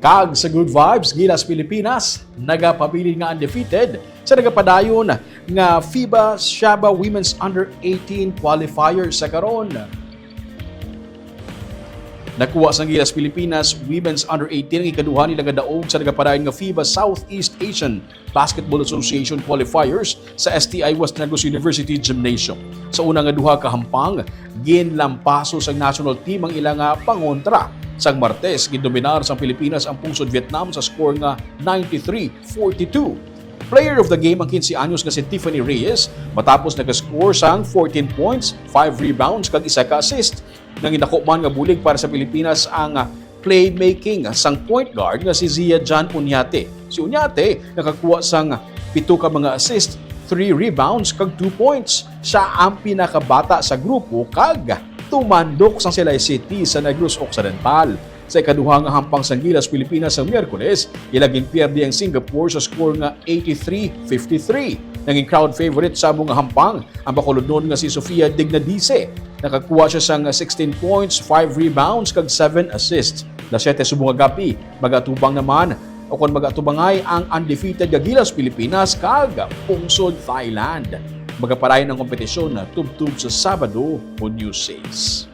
Kag sa Good Vibes, Gilas Pilipinas, nagapabilin nga undefeated sa nagapadayon nga FIBA-SEABA Women's Under-18 qualifier sa karon. Nakuha sa Gilas Pilipinas Women's Under-18 ang ikaduha nila nga daog sa nagapadayon nga FIBA Southeast Asian Basketball Association qualifiers sa STI West Negros University Gymnasium. Sa una nga duha ka hampang, ginlampaso sa national team ang ilang pangontra. Sang Martes, gindominar sa Pilipinas ang pungsod Vietnam sa score nga 93-42. Player of the game ang 15 anyos nga si Tiffany Reyes matapos nag-score sang 14 points, 5 rebounds kag isa ka assist. Nang inako man nga bulig para sa Pilipinas ang playmaking sang point guard nga si Zia Jan Unyate. Si Unyate nakakuha sang 7 ka mga assist, 3 rebounds kag 2 points. Siya ang pinakabata sa grupo kag tumandok sang Silay City sa Negros Occidental. Sa ikaduha nga hampang sa Gilas Pilipinas sa Miyerkules, ilaging pierde ang Singapore sa score nga 83-53. Naging crowd favorite sa mga hampang ang bakulod nga si Sofia Dignadice. Nakakuha siya sang 16 points, 5 rebounds kag 7 assists. Las 7 subong gabi, magatubang naman o kung magatubangay ang undefeated nga Gilas Pilipinas kag pungsod Thailand. Magaparayon ang kompetisyon na tubtub sa Sabado o News 6.